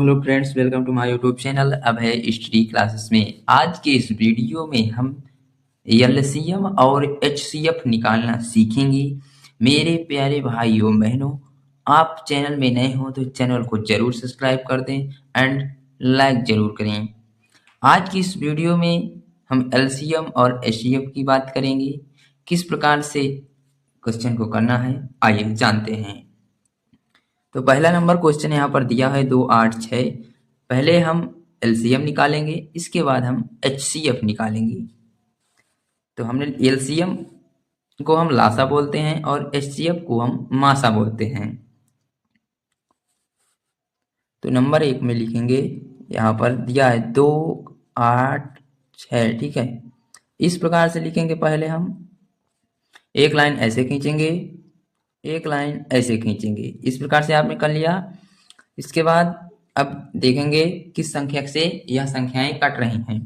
Hello friends, welcome to my YouTube channel. अब है history classes में। आज के इस वीडियो में हम एलसीएम और एचसीएफ निकालना सीखेंगे। मेरे प्यारे भाइयों बहनों, आप चैनल में नए हो तो चैनल को जरूर सब्सक्राइब कर दें एंड लाइक जरूर करें। आज की इस वीडियो में हम एलसीएम और एचसीएफ की बात करेंगे। किस प्रकार से क्वेश्चन को करना है, आइए जानते हैं। तो पहला नंबर क्वेश्चन यहाँ पर दिया है 2, 8, 6। पहले हम एलसीएम निकालेंगे, इसके बाद हम एचसीएफ निकालेंगे। तो हमने एलसीएम को हम लासा बोलते हैं और एचसीएफ को हम मासा बोलते हैं। तो नंबर 1 में लिखेंगे, यहाँ पर दिया है 2, 8, 6। ठीक है, इस प्रकार से लिखेंगे। पहले हम एक लाइन ऐसे खींचेंगे, एक लाइन ऐसे खींचेंगे। इस प्रकार से आपने कर लिया। इसके बाद अब देखेंगे किस संख्या से यह संख्याएं कट रही हैं।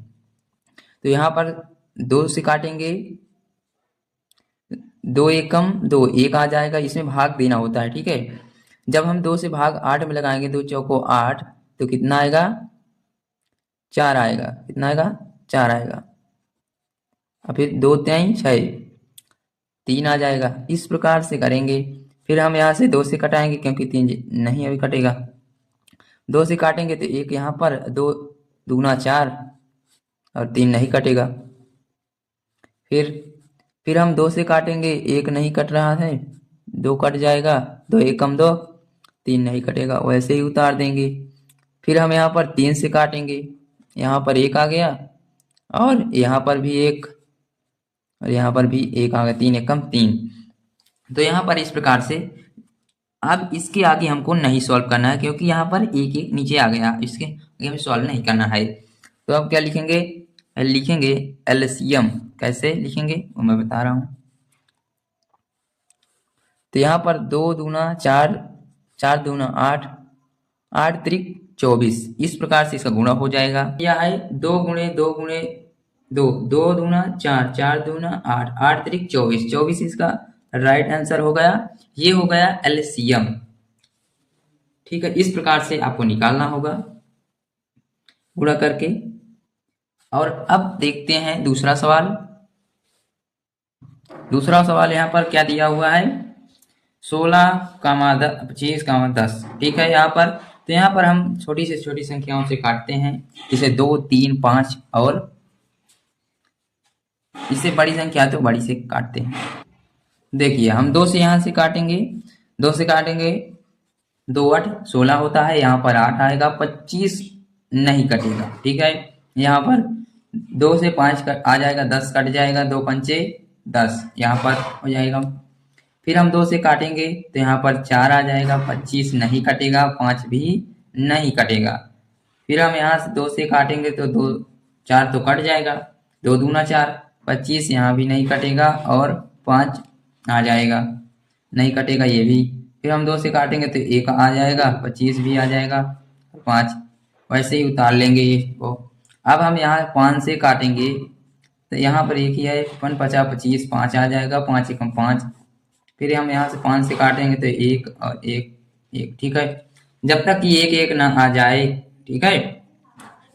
तो यहाँ पर 2 से काटेंगे, 2 एकम 2, 1 आ जाएगा। इसमें भाग देना होता है, ठीक है। जब हम 2 से भाग 8 में लगाएंगे, 2 चौको 8, तो कितना आएगा? 4 आएगा। कितना आएगा? 4 आएगा। और फिर 2 3 6, 3 आ जाएगा। इस प्रकार से करेंगे। फिर हम यहाँ से 2 से कटाएंगे क्योंकि 3 नहीं अभी कटेगा। 2 से काटेंगे तो 1 यहाँ पर, 2 दूना 4 और 3 नहीं कटेगा। फिर हम 2 से काटेंगे, 1 नहीं कट रहा है, 2 कट जाएगा। 2 एकम 2, 3 नहीं कटेगा, वैसे ही उतार देंगे। फिर हम यहाँ पर 3 से काटेंगे, यहाँ पर 1 आ गया और यहाँ पर भी 1 और यहाँ पर भी 1 आ गया। 3 एकम 3। तो यहाँ पर इस प्रकार से। अब इसके आगे हमको नहीं सॉल्व करना है क्योंकि यहाँ पर 1 1 नीचे आ गया, इसके आगे हमें सॉल्व नहीं करना है। तो अब क्या लिखेंगे? लिखेंगे एलसीएम। कैसे लिखेंगे वो मैं बता रहा हूँ। तो यहाँ पर 2 दूना 4, 4 दूना 8, 8 त्रिक 24। इस प्रकार से इसका गुणा हो जाएगा। यह है 2 गुणे 2 गुणे 2, 2 दूना 4, 4 दूना 8, 8 त्रिक 24, 24 इसका राइट आंसर हो गया। ये हो गया एलसीएम। ठीक है, इस प्रकार से आपको निकालना होगा गुणा करके। और अब देखते हैं दूसरा सवाल। दूसरा सवाल यहाँ पर क्या दिया हुआ है? 16, 25, 10। ठीक है, यहाँ पर तो यहाँ पर हम छोटी से छोटी संख्याओं से काटते हैं, जैसे 2, 3, 5, और इससे बड़ी संख्या तो बड़ी से काटते हैं। देखिए, हम 2 से यहाँ से काटेंगे, 2 से काटेंगे, 2 8 16 होता है। यहाँ पर 8 आएगा, 25 नहीं कटेगा। ठीक है, यहाँ पर 2 से 5 आ जाएगा, 10 कट जाएगा, 2 पंचे 10 यहाँ पर हो जाएगा। फिर हम 2 से काटेंगे तो यहाँ पर 4 आ जाएगा, 25 नहीं कटेगा, 5 भी नहीं कटेगा। फिर हम यहाँ से 2 से काटेंगे तो 2 4 तो कट जाएगा, 2 दूना 4, 25 यहाँ भी नहीं कटेगा और 5 आ जाएगा, नहीं कटेगा ये भी। फिर हम 2 से काटेंगे तो 1 आ जाएगा, 25 भी आ जाएगा, 5 वैसे ही उतार लेंगे इसको। अब हम यहाँ 5 से काटेंगे तो यहाँ पर एक ही है, 5 50 25, 5 आ जाएगा, 5 एकम 5। फिर हम यहाँ से 5 से काटेंगे तो 1 और 1 1। ठीक है, जब तक कि 1 1 ना आ जाए, ठीक है,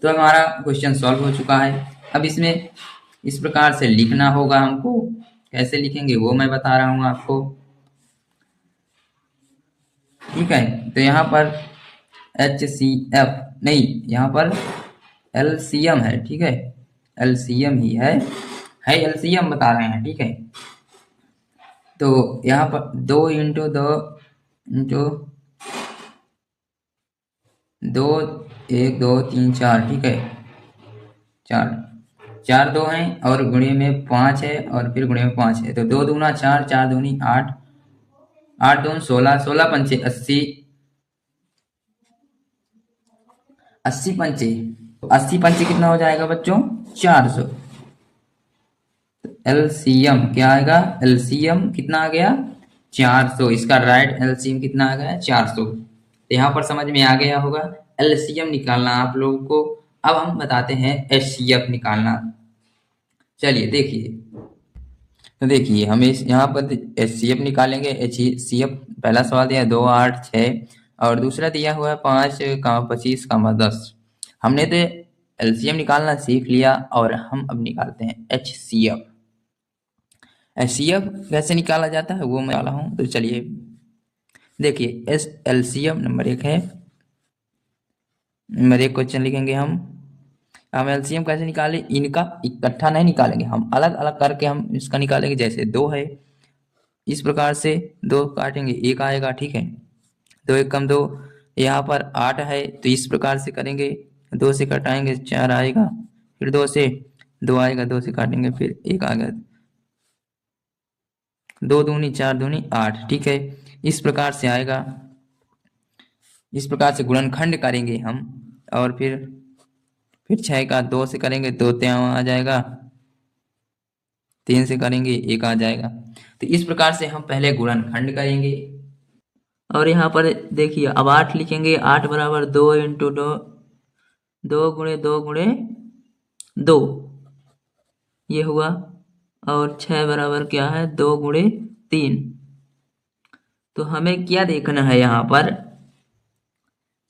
तो हमारा क्वेश्चन सॉल्व हो चुका है। अब इसमें इस प्रकार से लिखना होगा हमको। कैसे लिखेंगे वो मैं बता रहा हूँ आपको। ठीक है, तो यहाँ पर HCF नहीं, यहाँ पर LCM है। ठीक है, LCM ही है LCM बता रहे हैं। ठीक है, तो यहाँ पर 2 इंटू 2 इंटू 2, 1 2 3 4। ठीक है, 4 2 हैं और गुणे में 5 है और फिर गुणे में 5 है, तो 2 दूना 4, 4 दूनी 8, 8 दून 16, 16 पंचे 80, 80 पंचे, तो 80 पंचे कितना हो जाएगा बच्चों? 400। एलसीएम क्या आएगा? एलसीएम कितना आ गया? 400। इसका राइट एलसीएम कितना आ गया? 400। तो यहाँ पर समझ में आ गया होगा एलसीएम निकालना आप लोगों को। अब हम बताते हैं एचसीएफ निकालना। चलिए देखिए, तो देखिए हम इस यहाँ पर एचसीएफ निकालेंगे। एचसीएफ पहला सवाल दिया 2 8 6 और दूसरा दिया हुआ है 5, 25, 10। हमने तो एलसीएम निकालना सीख लिया और हम अब निकालते हैं एचसीएफ। एचसीएफ कैसे निकाला जाता है वो मैं वाला हूँ, तो चलिए देखिए एस एलसीएम नंबर 1 है। नंबर 1 क्वेश्चन लिखेंगे हम एलसीएम कैसे निकालें, इनका इकट्ठा नहीं निकालेंगे, हम अलग अलग करके हम इसका निकालेंगे। जैसे 2 है, इस प्रकार से 2 काटेंगे 1 आएगा, ठीक है। 2 1 कम 2, यहाँ पर 8 है तो इस प्रकार से करेंगे, 2 से कटाएंगे 4 आएगा, फिर 2 से 2 आएगा, 2 से काटेंगे फिर 1 आ गया, 2 दूनी 4 दूनी 8, ठीक है। इस प्रकार से आएगा, इस प्रकार से गुणनखंड करेंगे हम। और फिर 6 का 2 से करेंगे 2 ત્યાં आ जाएगा, 3 से करेंगे 1 आ जाएगा। तो इस प्रकार से हम पहले गुणनखंड करेंगे। और यहाँ पर देखिए अब 8 लिखेंगे, 8 बराबर 2 इंटू 2, 2 गुणे 2 गुणे 2 ये हुआ। और 6 बराबर क्या है, 2 गुणे 3। तो हमें क्या देखना है यहाँ पर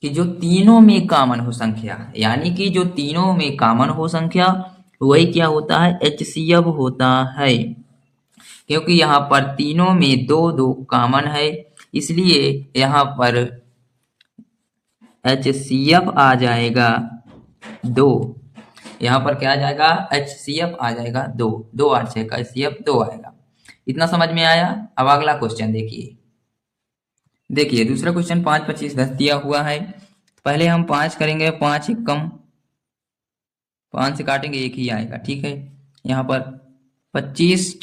कि जो तीनों में कॉमन हो संख्या, यानी कि जो तीनों में कॉमन हो संख्या वही क्या होता है, एचसीएफ होता है। क्योंकि यहाँ पर तीनों में 2 2 कॉमन है, इसलिए यहाँ पर एचसीएफ आ जाएगा 2। यहाँ पर क्या आ जाएगा, एचसीएफ आ जाएगा 2। 2 8 6 का एचसीएफ 2 आएगा। इतना समझ में आया। अब अगला क्वेश्चन देखिए दूसरा क्वेश्चन 5 25 10 दिया हुआ है। पहले हम 5 करेंगे, 5 1 कम 5 से काटेंगे 1 ही आएगा, ठीक है। यहाँ पर 25,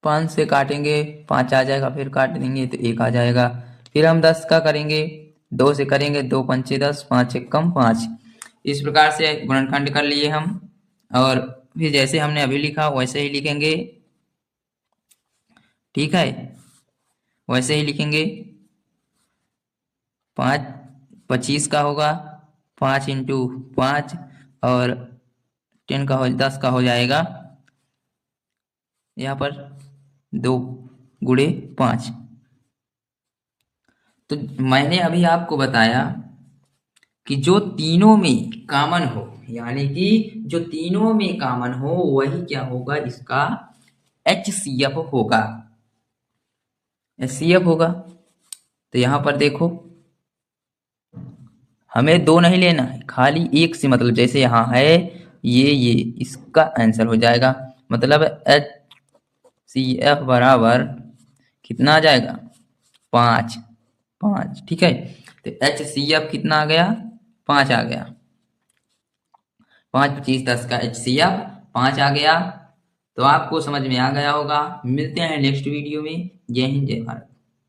5 से काटेंगे 5 आ जाएगा, फिर काट देंगे तो 1 आ जाएगा। फिर हम 10 का करेंगे, 2 से करेंगे, 2 पंचे 10, 5 1 कम 5। इस प्रकार से गुणनखंड कर लिए हम। और फिर जैसे हमने अभी लिखा वैसे ही लिखेंगे, ठीक है, वैसे ही लिखेंगे। 5 25 का होगा 5 इंटू 5 और 10 का 10 का हो जाएगा यहाँ पर 2 गुणे 5। तो मैंने अभी आपको बताया कि जो तीनों में कॉमन हो, यानी कि जो तीनों में कॉमन हो वही क्या होगा, इसका एचसीएफ होगा, एचसीएफ होगा। तो यहाँ पर देखो हमें 2 नहीं लेना है, खाली 1 से मतलब जैसे यहाँ है ये इसका आंसर हो जाएगा। मतलब एचसीएफ बराबर कितना आ जाएगा, 5 5, ठीक है। तो एचसीएफ कितना आ गया, 5 आ गया। 5 25 10 का एचसीएफ 5 आ गया। तो आपको समझ में आ गया होगा। मिलते हैं नेक्स्ट वीडियो में। जय हिंद जय भारत।